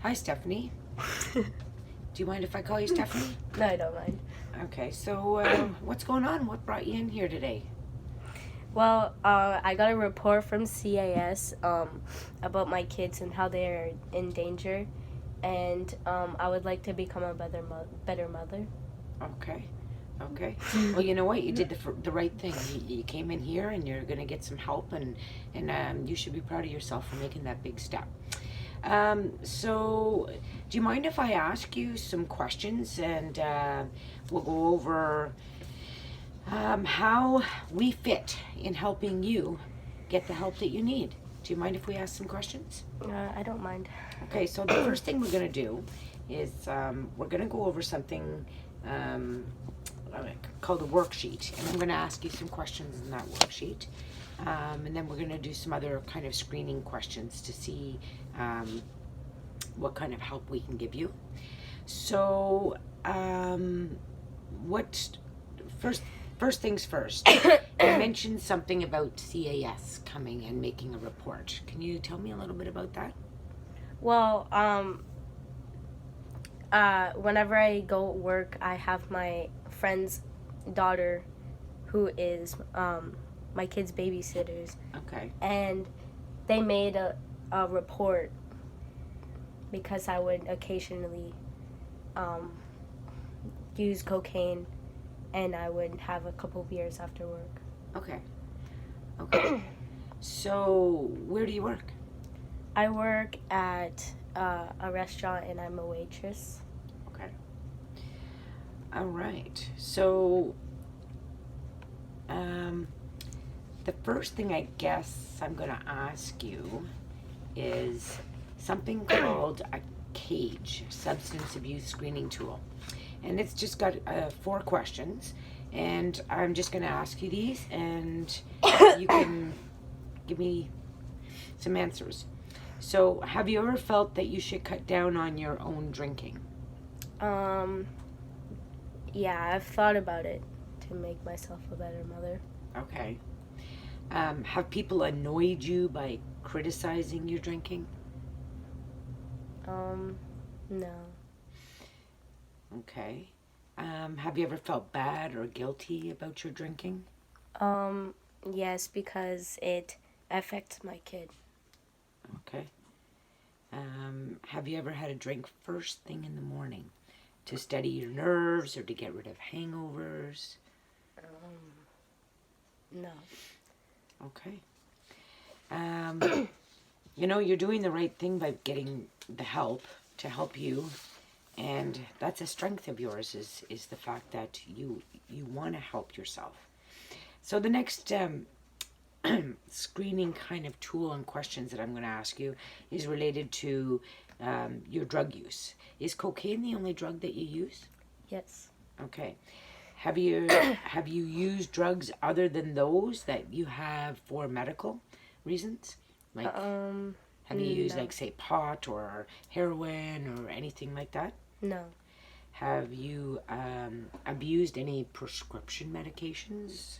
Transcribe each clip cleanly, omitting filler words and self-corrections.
Hi, Stephanie. Do you mind if I call you Stephanie? No, I don't mind. Okay, so what's going on? What brought you in here today? Well, I got a report from CAS about my kids and how they are in danger, and I would like to become a better mother. Okay, okay. Well, you know what? You did the right thing. You came in here and you're going to get some help, and you should be proud of yourself for making that big step. So, do you mind if I ask you some questions and we'll go over how we fit in helping you get the help that you need? Do you mind if we ask some questions? I don't mind. Okay, so the first thing we're going to do is we're going to go over something um, called a worksheet, and I'm going to ask you some questions in that worksheet. And then we're going to do some other kind of screening questions to see what kind of help we can give you. So, what first things first? You mentioned something about CAS coming and making a report. Can you tell me a little bit about that? Well, whenever I go work, I have my friend's daughter, who is my kid's babysitters, Okay. and they made a report because I would occasionally um, use cocaine, and I would have a couple beers after work. Okay. Okay. So, where do you work? I work at a restaurant, and I'm a waitress. Okay. All right. So, um, the first thing I guess I'm going to ask you is something called a CAGE, substance abuse screening tool. And it's just got 4 questions. And I'm just going to ask you these, and you can give me some answers. So, have you ever felt that you should cut down on your own drinking? Um, yeah, I've thought about it to make myself a better mother. Okay. Have people annoyed you by criticizing your drinking? No. Okay. Have you ever felt bad or guilty about your drinking? Um, yes, because it affects my kid. Okay. Have you ever had a drink first thing in the morning to steady your nerves or to get rid of hangovers? No. Okay. You're doing the right thing by getting the help to help you, and that's a strength of yours is the fact that you want to help yourself. So the next screening kind of tool and questions that I'm going to ask you is related to your drug use. Is cocaine the only drug that you use? Yes. Okay. Have you used drugs other than those that you have for medical reasons? Like, have you used, No. like, say, pot or heroin or anything like that? No. Have you abused any prescription medications?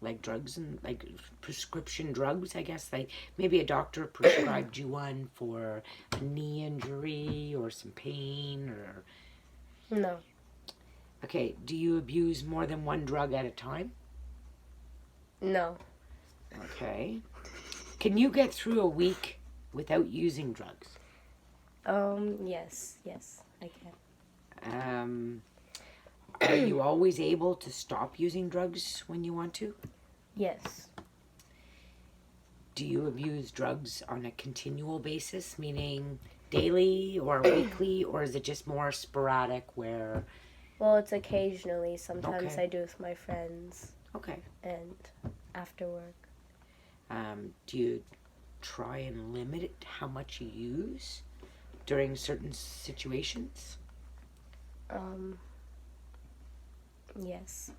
Like drugs and like prescription drugs, I guess. Like maybe a doctor prescribed you one for a knee injury or some pain or. No. Okay, do you abuse more than one drug at a time? No. Okay. Can you get through a week without using drugs? Yes. Yes, I can. Are you always able to stop using drugs when you want to? Yes. Do you abuse drugs on a continual basis, meaning daily or weekly, or is it just more sporadic where. Well, it's occasionally. Sometimes Okay. I do with my friends Okay. and after work. Do you try and limit it, how much you use during certain situations? Yes.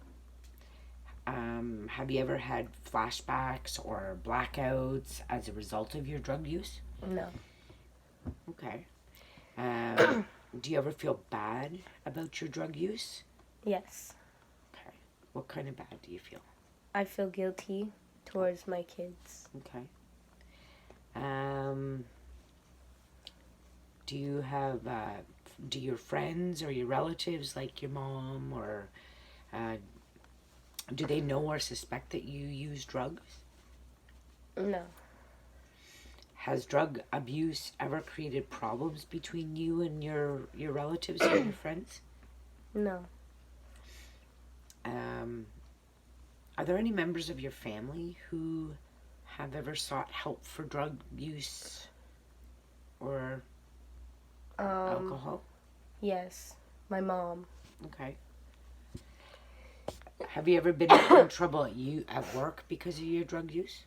Have you ever had flashbacks or blackouts as a result of your drug use? No. Okay. Do you ever feel bad about your drug use? Yes. Okay. What kind of bad do you feel? I feel guilty towards my kids. Okay. Um, Do you have, do your friends or your relatives, like your mom, or do they know or suspect that you use drugs? No. Has drug abuse ever created problems between you and your relatives or your friends? No. Are there any members of your family who have ever sought help for drug use or alcohol? Yes. My mom. Okay. Have you ever been in trouble at work because of your drug use?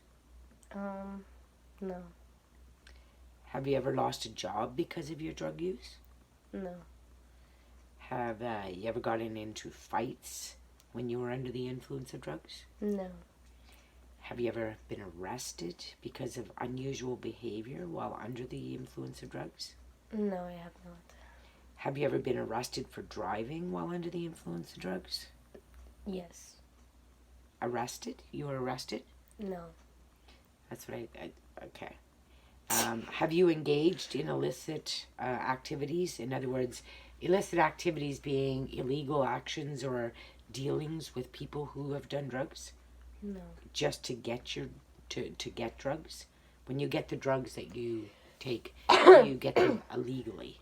No. Have you ever lost a job because of your drug use? No. Have you ever gotten into fights when you were under the influence of drugs? No. Have you ever been arrested because of unusual behavior while under the influence of drugs? No, I have not. Have you ever been arrested for driving while under the influence of drugs? Yes. Arrested? You were arrested? No. That's what okay. Have you engaged in illicit activities? In other words, illicit activities being illegal actions or dealings with people who have done drugs? No. Just to get to get drugs? When you get the drugs that you take, you get them illegally.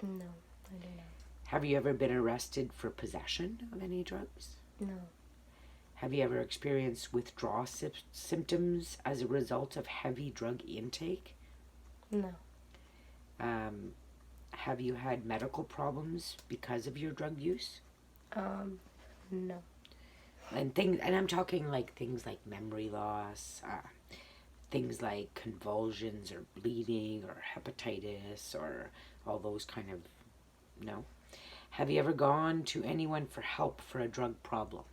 No, I do not. Have you ever been arrested for possession of any drugs? No. Have you ever experienced withdrawal symptoms as a result of heavy drug intake? No. Have you had medical problems because of your drug use? No. And I'm talking like things like memory loss, things like convulsions or bleeding or hepatitis or all those kind of, no. Have you ever gone to anyone for help for a drug problem?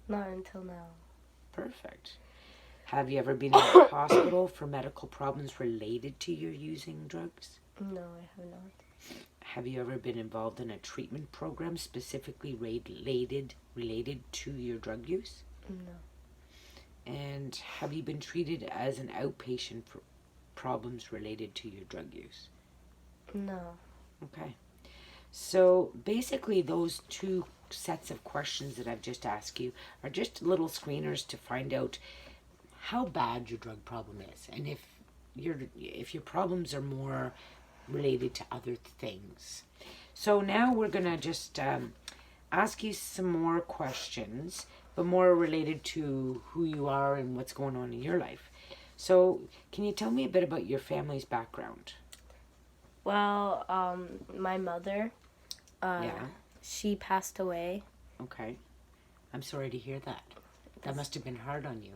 Not until now. Perfect. Have you ever been in the hospital for medical problems related to your using drugs? No, I have not. Have you ever been involved in a treatment program specifically related to your drug use? No. And have you been treated as an outpatient for problems related to your drug use? No. Okay. So basically those two sets of questions that I've just asked you are just little screeners to find out how bad your drug problem is, and if your problems are more related to other things. So now we're gonna just ask you some more questions, but more related to who you are and what's going on in your life. So can you tell me a bit about your family's background? Well, my mother, Yeah. she passed away. Okay. I'm sorry to hear that. That must have been hard on you.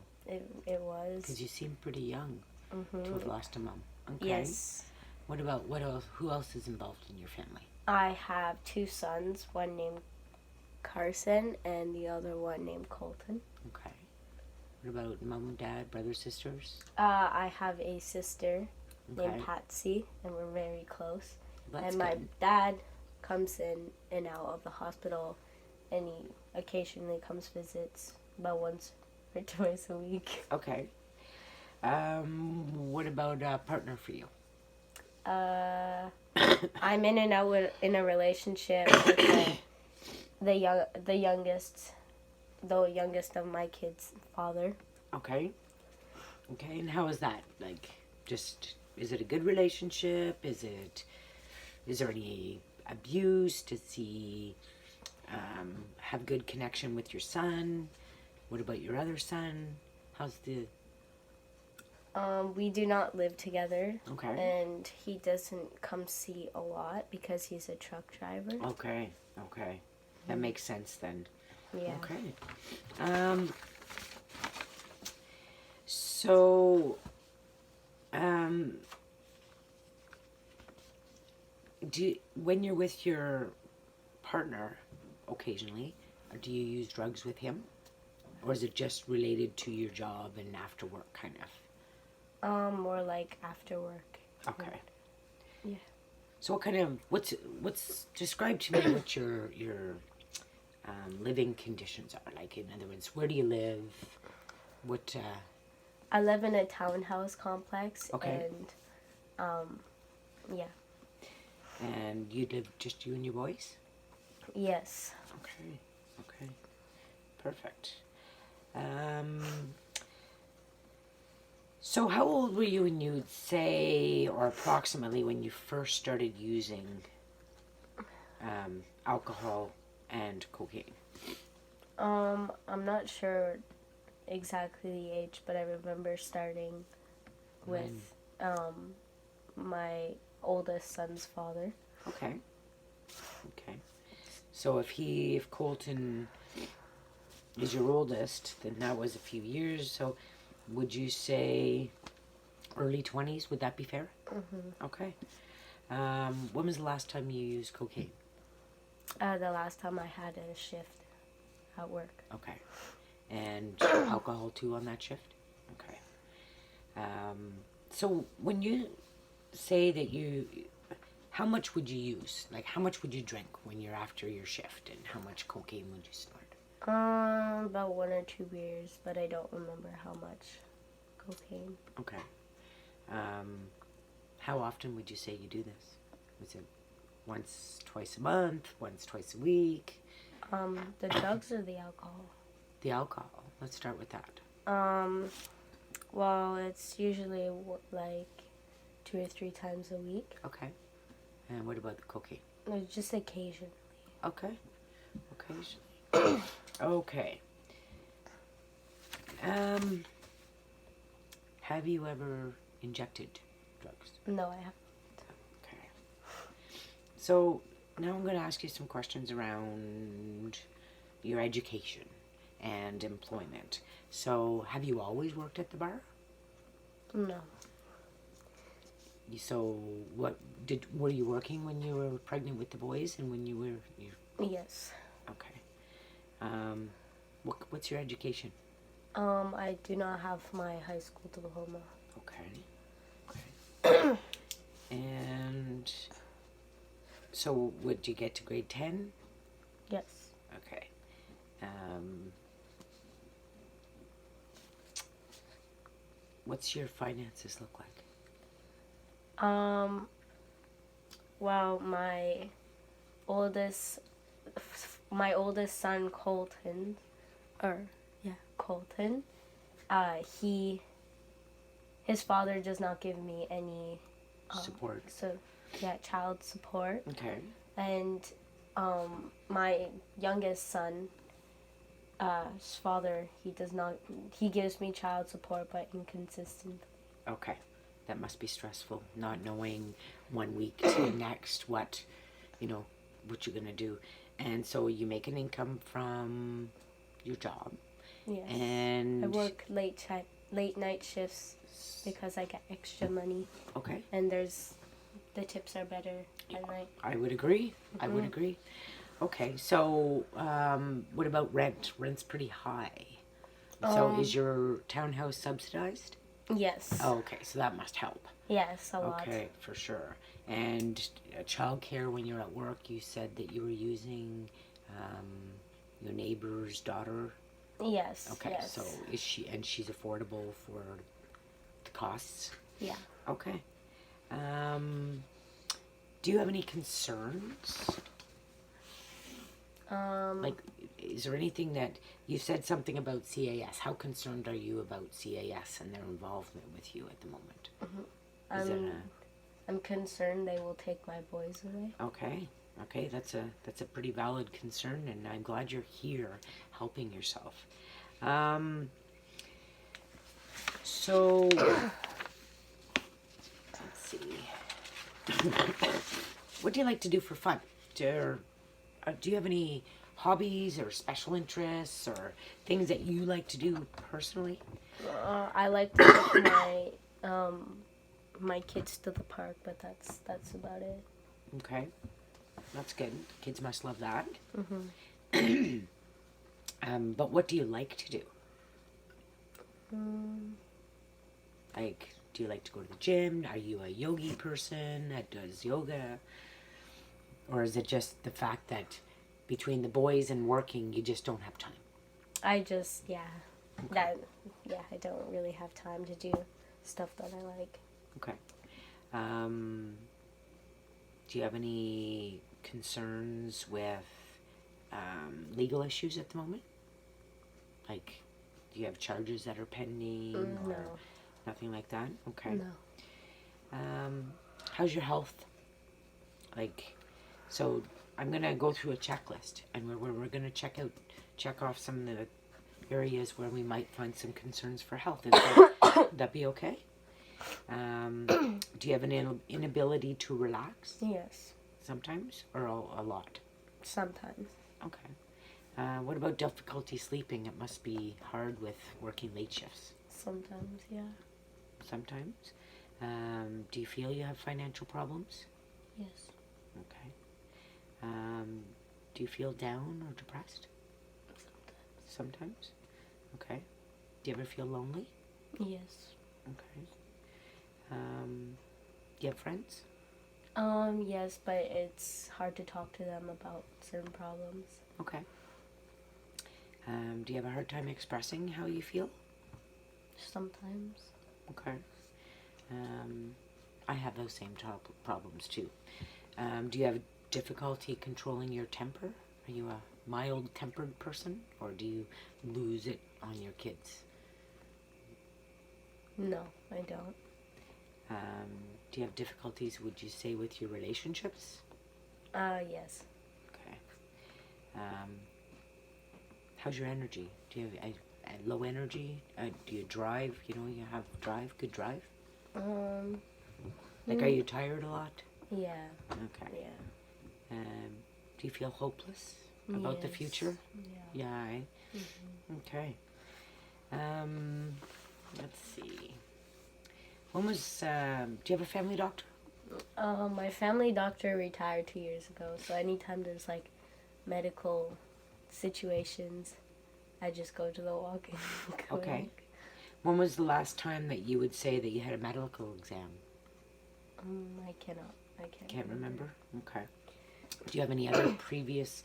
It was. Because you seem pretty young to have lost a mom. Okay. Yes. What else? Who else is involved in your family? I have two sons, one named Carson and the other one named Colton. Okay. What about mom, dad, brothers, sisters? I have a sister Okay. named Patsy, and we're very close. That's and my good. dad comes in and out of the hospital, and he occasionally comes visits about once or twice a week. Okay. What about a partner for you? I'm in and out in a relationship with the youngest of my kids' father. Okay. Okay, and how is that? Like, just, is it a good relationship? Is there any abuse? Does he have good connection with your son? What about your other son? How's the... We do not live together. Okay. And he doesn't come see a lot because he's a truck driver. Okay. That makes sense then. Yeah. Okay. So, when you're with your partner occasionally, do you use drugs with him? Or is it just related to your job and after work kind of? More like after work. Okay. Yeah. So what kind of, describe to me what your living conditions are. Like, in other words, where do you live? What, I live in a townhouse complex. Okay. And, yeah. And you live just you and your boys? Yes. Okay. Okay. Perfect. So how old were you when you'd say, or approximately when you first started using alcohol and cocaine? I'm not sure exactly the age, but I remember starting with my oldest son's father. Okay. Okay. So if Colton is your oldest, then that was a few years. So would you say early 20s? Would that be fair? Mm-hmm. Okay. When was the last time you used cocaine? The last time I had a shift at work. Okay. And alcohol too on that shift? Okay. So when you say that how much would you use? Like, how much would you drink when you're after your shift, and how much cocaine would you snort? About 1 or 2 beers, but I don't remember how much cocaine. Okay. How often would you say you do this? Was it once, twice a month, once, twice a week? The drugs or the alcohol? The alcohol. Let's start with that. Well, it's usually like 2 or 3 times a week. Okay. And what about the cocaine? Just occasionally. Okay. Occasionally. Okay. Have you ever injected drugs? No, I haven't. Okay. So now I'm going to ask you some questions around your education and employment. So have you always worked at the bar? No. So were you working when you were pregnant with the boys and when you were Yes. Okay. What's your education? I do not have my high school diploma. Okay. And so would you get to grade 10? Yes. Okay. What's your finances look like? Well, my oldest son Colton, his father does not give me any Support. child support. Okay. And my youngest son, his father, he gives me child support, but inconsistent. Okay. That must be stressful, not knowing 1 week to the next what you're going to do. And so you make an income from your job. Yes. And I work late night shifts because I get extra money. Okay. And the tips are better at night. I would agree. I would agree. Okay, so what about rent? Rent's pretty high. So is your townhouse subsidized? Yes. Oh, okay, so that must help. Yes, a lot. Okay, for sure. And childcare when you're at work, you said that you were using your neighbor's daughter. Yes. Okay, yes. so she's affordable for the costs? Yeah. Okay. Do you have any concerns? Like, is there anything that you said something about CAS? How concerned are you about CAS and their involvement with you at the moment? I'm concerned they will take my boys away. Okay, that's a pretty valid concern, and I'm glad you're here helping yourself. So let's see. What do you like to do for fun? Do you have any hobbies or special interests or things that you like to do personally? I like to take my kids to the park, but that's about it. Okay, that's good. Kids must love that. But what do you like to do? Like, do you like to go to the gym? Are you a yogi person that does yoga? Or is it just the fact that between the boys and working, you just don't have time? I don't really have time to do stuff that I like. Okay. Do you have any concerns with legal issues at the moment? Like, do you have charges that are pending? No. Or nothing like that? Okay. No. How's your health? Like, so I'm going to go through a checklist, and we're going to check off some of the areas where we might find some concerns for health. Would that be okay? Do you have an inability to relax Yes. sometimes, or a lot? Sometimes. Okay. What about difficulty sleeping? It must be hard with working late shifts. Sometimes, yeah. Sometimes. Do you feel you have financial problems? Yes. Okay. Do you feel down or depressed? Sometimes. Okay. Do you ever feel lonely? Yes. Okay. Do you have friends? Yes, but it's hard to talk to them about certain problems. Okay. Do you have a hard time expressing how you feel? Sometimes. Okay. I have those same problems too. Do you have difficulty controlling your temper? Are you a mild-tempered person, or do you lose it on your kids? No, I don't. Do you have difficulties, would you say, with your relationships? Yes. Okay. How's your energy? Do you have a low energy? Do you drive? You have good drive? Like, are you tired a lot? Yeah. Okay. Yeah. Do you feel hopeless about the Yes. future? Yeah. Yeah. Mm-hmm. Okay. Let's see. Do you have a family doctor? My family doctor retired 2 years ago, so anytime there's like medical situations, I just go to the walk-in clinic. Okay. When was the last time that you would say that you had a medical exam? I Can't remember? Okay. Do you have any other previous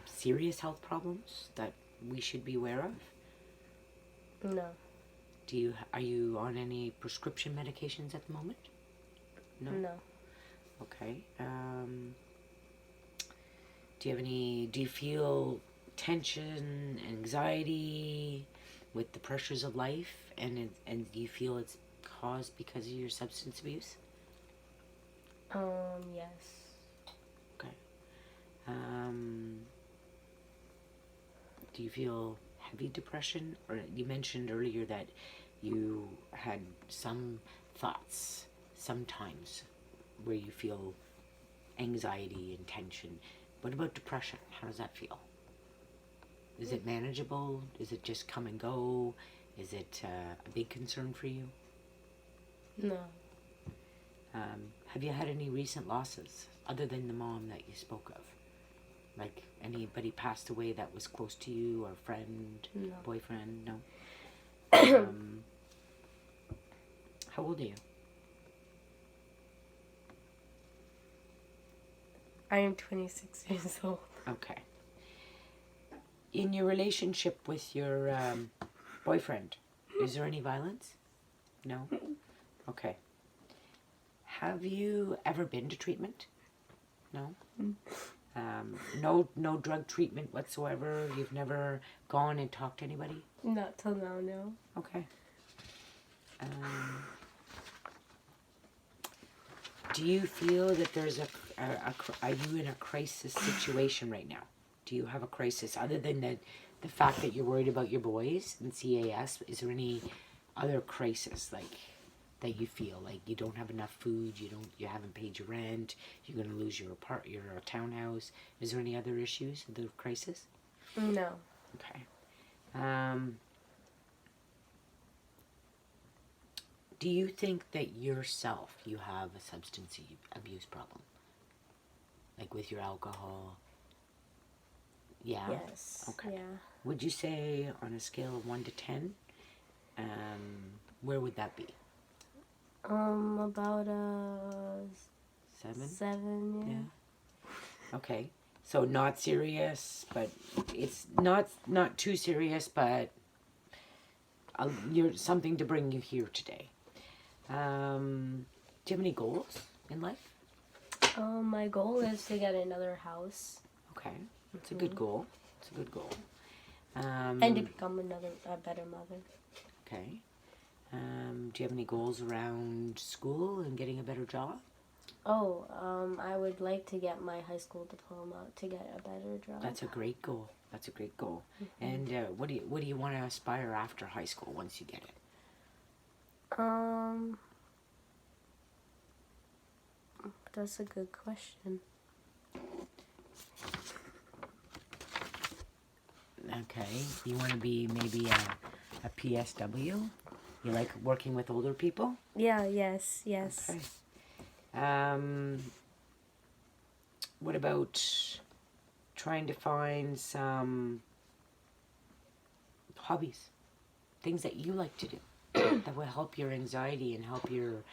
serious health problems that we should be aware of? No. Are you on any prescription medications at the moment? No. No. Okay. Do you feel tension, anxiety with the pressures of life, and do you feel it's caused because of your substance abuse? Yes. Okay. Do you feel heavy depression? Or you mentioned earlier that you had some thoughts sometimes where you feel anxiety and tension. What about depression? How does that feel? Is it manageable? Is it just come and go? Is it a big concern for you? No. Have you had any recent losses other than the mom that you spoke of? Like anybody passed away that was close to you, or friend, No. boyfriend? No. How old are you? I am 26 years old. Okay. In your relationship with your boyfriend, is there any violence? No? Okay. Have you ever been to treatment? No? No drug treatment whatsoever? You've never gone and talked to anybody? Not till now, no. Okay. Do you feel that there's are you in a crisis situation right now? Do you have a crisis other than the fact that you're worried about your boys and CAS? Is there any other crisis that you feel like you don't have enough food, you haven't paid your rent, you're going to lose your townhouse? Is there any other issues, the crisis? No. Okay. Do you think that yourself, you have a substance abuse problem? Like with your alcohol? Yeah? Yes. Okay. Yeah. Would you say on a scale of 1 to 10, where would that be? About 7? 7, yeah. Yeah. Okay. So not serious, but it's not too serious, but you're something to bring you here today. Do you have any goals in life? My goal is to get another house Okay, that's a good goal. It's a good goal. and to become a better mother. Okay. Do you have any goals around school and getting a better job? Oh, I would like to get my high school diploma to get a better job. That's a great goal. That's a great goal. And what do you want to aspire after high school once you get it? That's a good question. Okay. You want to be maybe a PSW? You like working with older people? Yeah, yes. Okay. What about trying to find some hobbies, things that you like to do that will help your anxiety and help you.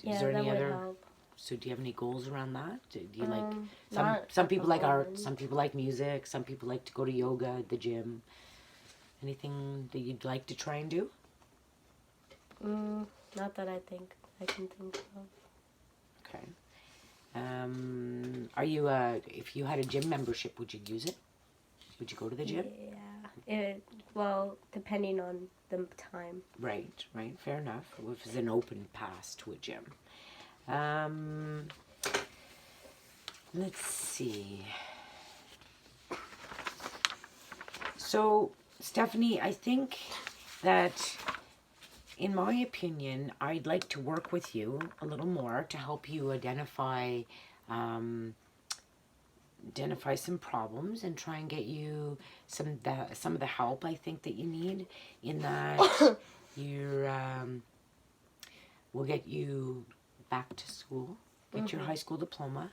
Yeah, Is there that any would other? help. So do you have any goals around that? Do you like not some at people the like art, moment. some people like music, some people like to go to yoga at the gym. Anything that you'd like to try and do? Not that I can think of. Okay. Are you if you had a gym membership, would you use it? Would you go to the gym? Yeah. Well, depending on the time. Right, fair enough. If it's an open pass to a gym. Let's see. So, Stephanie, I think that, in my opinion, I'd like to work with you a little more to help you identify some problems and try and get you some of the help I think that you need. In that, we'll get you back to school, get your high school diploma.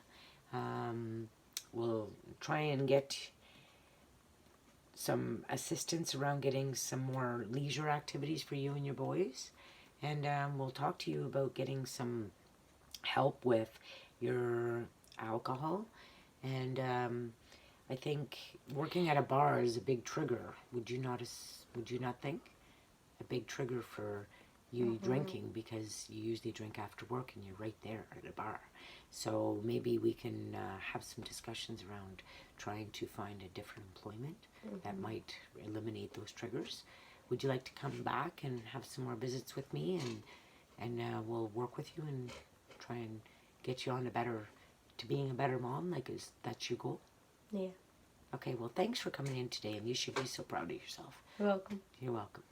We'll try and get some assistance around getting some more leisure activities for you and your boys. And we'll talk to you about getting some help with your alcohol. And I think working at a bar is a big trigger. Would you not think? A big trigger for you drinking, because you usually drink after work and you're right there at a bar. So maybe we can have some discussions around trying to find a different employment that might eliminate those triggers. Would you like to come back and have some more visits with me, and we'll work with you and try and get you on to being a better mom? That's your goal? Yeah. Okay, well, thanks for coming in today, and you should be so proud of yourself. You're welcome. You're welcome.